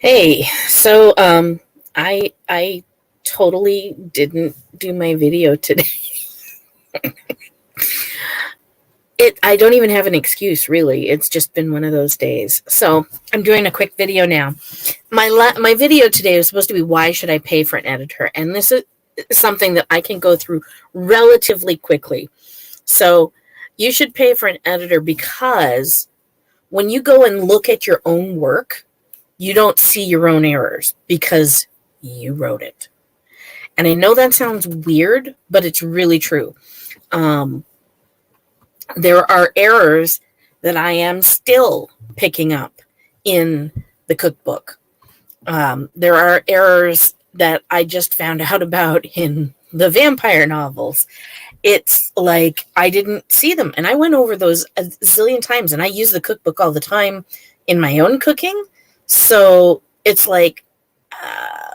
Hey, I totally didn't do my video today. I don't even have an excuse really. It's just been one of those days. So I'm doing a quick video now. My video today was supposed to be why should I pay for an editor, and this is something that I can go through relatively quickly. So you should pay for an editor because when you go and look at your own work, you don't see your own errors because you wrote it. And I know that sounds weird, but it's really true. There are errors that I am still picking up in the cookbook. There are errors that I just found out about in the vampire novels. It's like I didn't see them. And I went over those a zillion times, and I use the cookbook all the time in my own cooking. So it's like,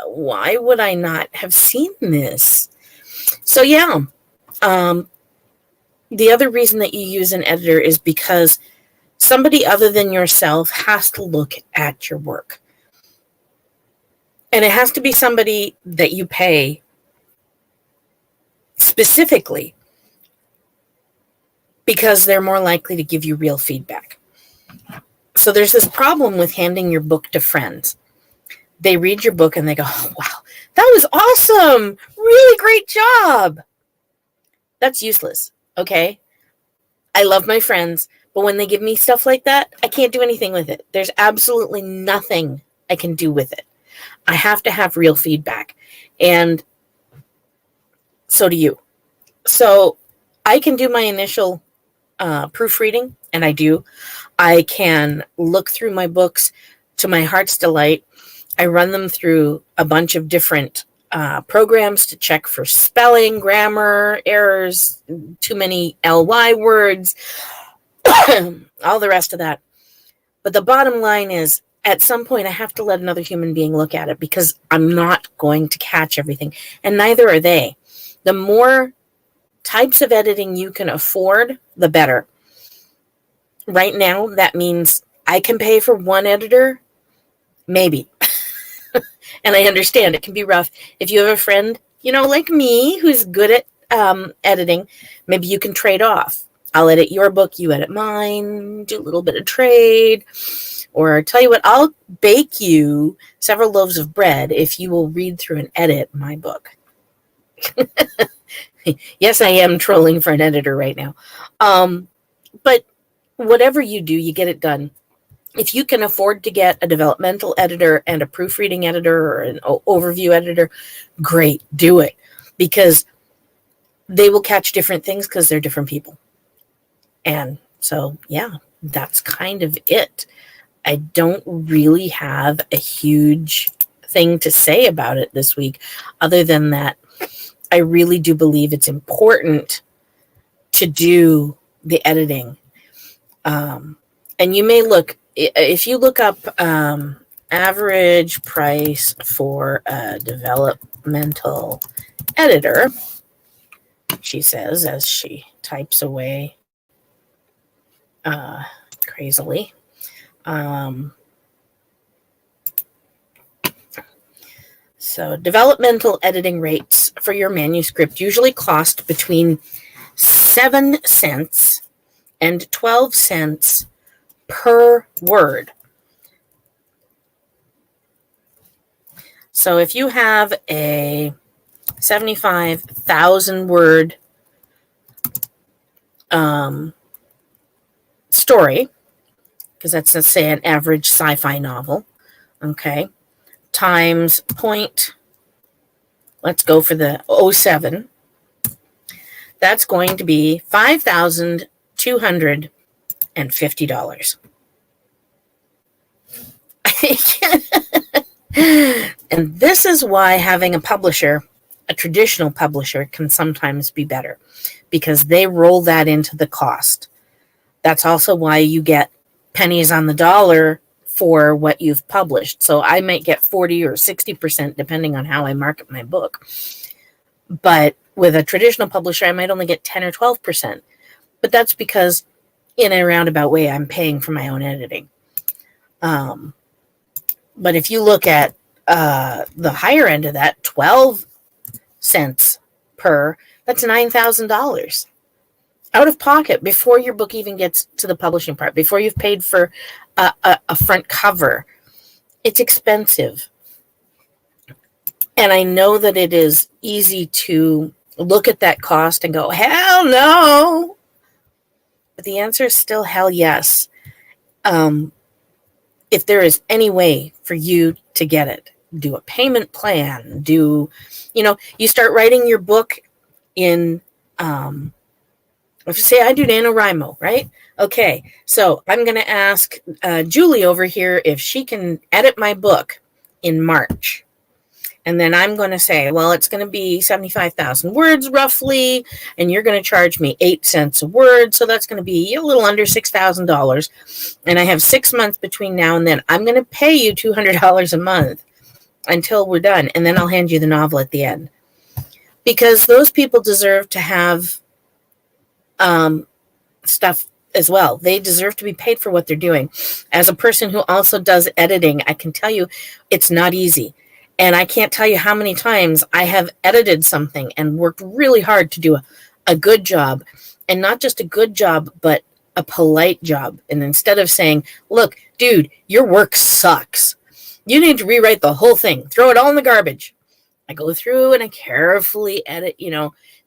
why would I not have seen this? So yeah, the other reason that you use an editor is because somebody other than yourself has to look at your work. And it has to be somebody that you pay specifically because they're more likely to give you real feedback. So there's this problem with handing your book to friends. They read your book and they go, oh, wow, that was awesome. Really great job. That's useless. Okay. I love my friends, but when they give me stuff like that, I can't do anything with it. There's absolutely nothing I can do with it. I have to have real feedback. And so do you. So I can do my initial proofreading, and I do. I can look through my books to my heart's delight. I run them through a bunch of different programs to check for spelling, grammar, errors, too many ly words, all the rest of that. But the bottom line is, at some point, I have to let another human being look at it because I'm not going to catch everything, and neither are they. The more types of editing you can afford, the better. Right now, that means I can pay for one editor, maybe. And I understand it can be rough. If you have a friend, like me, who's good at editing, maybe you can trade off. I'll edit your book, you edit mine, do a little bit of trade. Or tell you what, I'll bake you several loaves of bread if you will read through and edit my book. Yes, I am trolling for an editor right now. But whatever you do, you get it done. If you can afford to get a developmental editor and a proofreading editor or an overview editor, great, do it. Because they will catch different things because they're different people. And so, yeah, that's kind of it. I don't really have a huge thing to say about it this week, other than that I really do believe it's important to do the editing. And you may look, if you look up average price for a developmental editor, she says as she types away crazily. So developmental editing rates for your manuscript usually cost between 7 cents and 12 cents per word. So if you have a 75,000 word story, because that's, let's say, an average sci-fi novel, okay, times point, let's go for the 07, that's going to be $5,250. And this is why having a publisher, a traditional publisher, can sometimes be better, because they roll that into the cost. That's also why you get pennies on the dollar for what you've published. So I might get 40 or 60% depending on how I market my book. But with a traditional publisher, I might only get 10 or 12%. But that's because in a roundabout way, I'm paying for my own editing. But if you look at the higher end of that, 12 cents per, that's $9,000 out of pocket before your book even gets to the publishing part, before you've paid for a front cover. It's expensive. And I know that it is easy to look at that cost and go, hell no. But the answer is still hell yes. If there is any way for you to get it, do a payment plan, you start writing your book in, if you say I do NaNoWriMo, right? Okay, so I'm going to ask Julie over here if she can edit my book in March. And then I'm going to say, well, it's going to be 75,000 words roughly, and you're going to charge me 8 cents a word. So that's going to be a little under $6,000. And I have 6 months between now and then. I'm going to pay you $200 a month until we're done. And then I'll hand you the novel at the end. Because those people deserve to have stuff as well. They deserve to be paid for what they're doing. As a person who also does editing, I can tell you it's not easy. And I can't tell you how many times I have edited something and worked really hard to do a good job. And not just a good job, but a polite job. And instead of saying, look, dude, your work sucks. You need to rewrite the whole thing. Throw it all in the garbage. I go through and I carefully edit,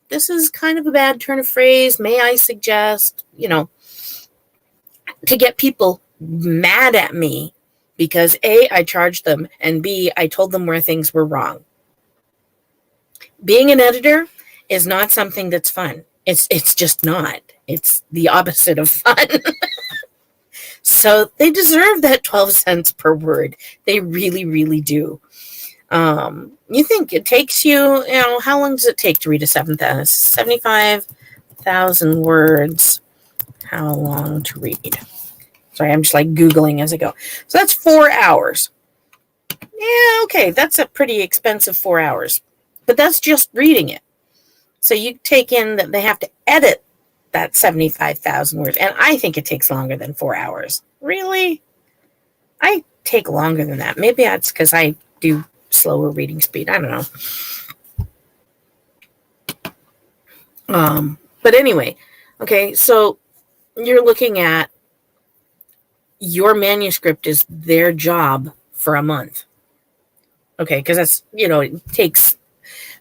this is kind of a bad turn of phrase. May I suggest, to get people mad at me. Because A, I charged them, and B, I told them where things were wrong. Being an editor is not something that's fun. It's just not. It's the opposite of fun. So they deserve that 12 cents per word. They really, really do. You think it takes you, how long does it take to read a 75,000 words? How long to read? Sorry, I'm just Googling as I go. So that's 4 hours. Yeah, okay, that's a pretty expensive 4 hours. But that's just reading it. So you take in that they have to edit that 75,000 words. And I think it takes longer than 4 hours. Really? I take longer than that. Maybe that's because I do slower reading speed. I don't know. But anyway, okay, so you're looking at your manuscript is their job for a month. Okay, because that's, it takes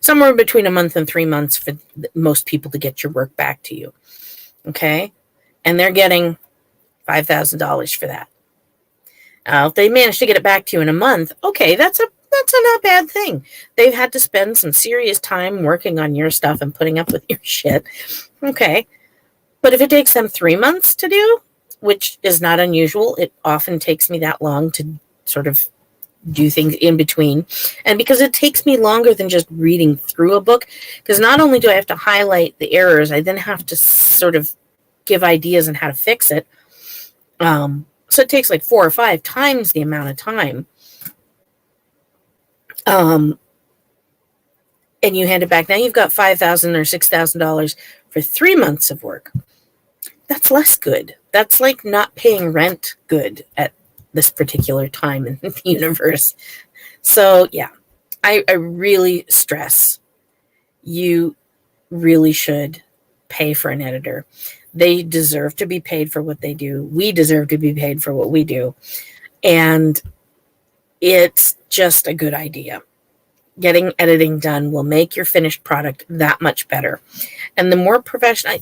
somewhere between a month and 3 months for most people to get your work back to you. Okay, and they're getting $5,000 for that. If they manage to get it back to you in a month, okay, that's a not bad thing. They've had to spend some serious time working on your stuff and putting up with your shit. Okay, but if it takes them 3 months to do, which is not unusual. It often takes me that long to sort of do things in between. And because it takes me longer than just reading through a book, because not only do I have to highlight the errors, I then have to sort of give ideas on how to fix it. So it takes 4 or 5 times the amount of time. And you hand it back. Now you've got $5,000 or $6,000 for 3 months of work. That's less good. That's like not paying rent good at this particular time in the universe. So yeah, I really stress you really should pay for an editor. They deserve to be paid for what they do. We deserve to be paid for what we do. And it's just a good idea. Getting editing done will make your finished product that much better. And the more professional,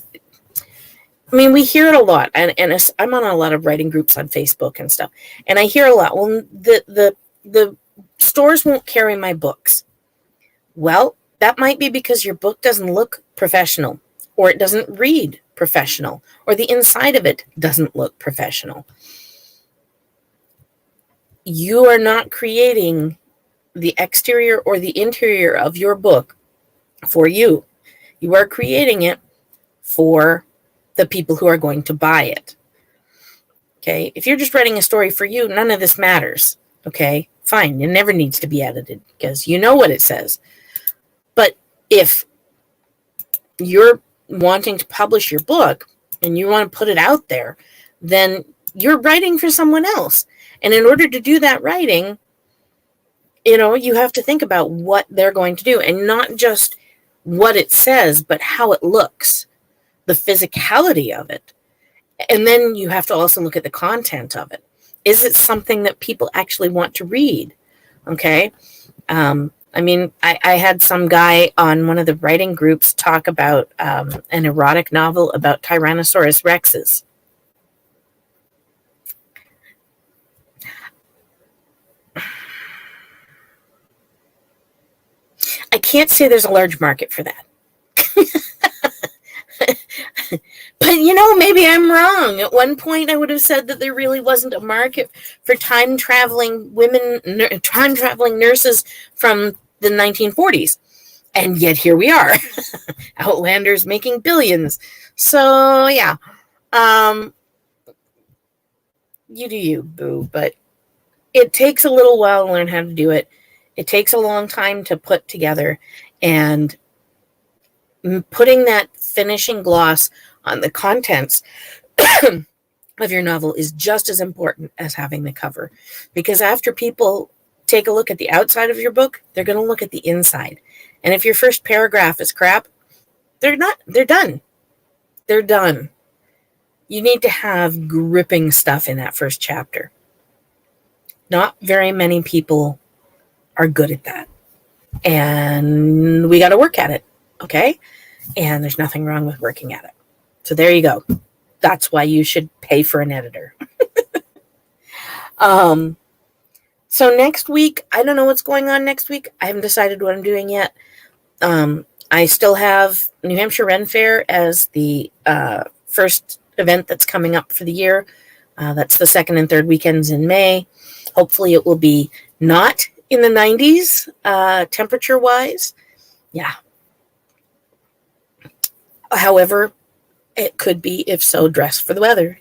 we hear it a lot, and I'm on a lot of writing groups on Facebook and stuff, and I hear a lot, well, the stores won't carry my books. Well, that might be because your book doesn't look professional, or it doesn't read professional, or the inside of it doesn't look professional. You are not creating the exterior or the interior of your book for you. You are creating it for the people who are going to buy it. Okay, if you're just writing a story for you, none of this matters. Okay, fine, it never needs to be edited because you know what it says. But if you're wanting to publish your book and you want to put it out there, then you're writing for someone else. And in order to do that writing, You have to think about what they're going to do, and not just what it says, but how it looks, the physicality of it. And then you have to also look at the content of it. Is it something that people actually want to read? Okay. I had some guy on one of the writing groups talk about an erotic novel about Tyrannosaurus Rexes. I can't say there's a large market for that. But maybe I'm wrong. At one point I would have said that there really wasn't a market for time-traveling nurses from the 1940s. And yet here we are. Outlanders making billions. So yeah. You do you, boo. But it takes a little while to learn how to do it. It takes a long time to put together. And putting that finishing gloss on the contents of your novel is just as important as having the cover. Because after people take a look at the outside of your book, they're going to look at the inside. And if your first paragraph is crap, they're done. They're done. You need to have gripping stuff in that first chapter. Not very many people are good at that. And we got to work at it. Okay? And there's nothing wrong with working at it. So there you go. That's why you should pay for an editor. So next week, I don't know what's going on next week. I haven't decided what I'm doing yet. I still have New Hampshire Ren Fair as the first event that's coming up for the year. That's the second and third weekends in May. Hopefully it will be not in the 90s temperature-wise. Yeah. However, it could be, if so, dress for the weather.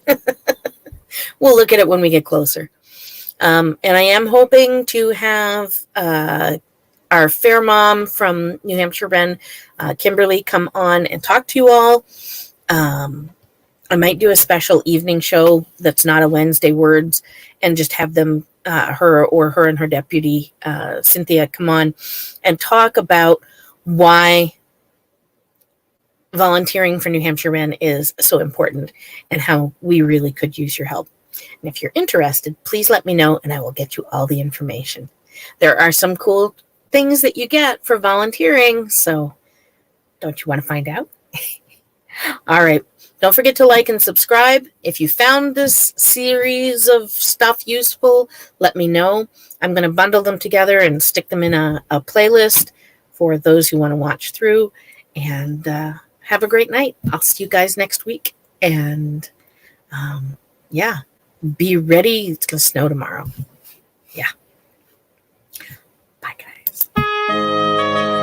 We'll look at it when we get closer. And I am hoping to have our fair mom from New Hampshire Ren, Kimberly, come on and talk to you all. I might do a special evening show that's not a Wednesday Words and just have them, her and her deputy, Cynthia, come on and talk about why volunteering for New Hampshire Ren is so important and how we really could use your help. And if you're interested, please let me know and I will get you all the information. There are some cool things that you get for volunteering, so don't you want to find out? All right. Don't forget to like and subscribe. If you found this series of stuff useful, let me know. I'm going to bundle them together and stick them in a playlist for those who want to watch through. And have a great night. I'll see you guys next week. And yeah, be ready. It's going to snow tomorrow. Yeah. Bye, guys.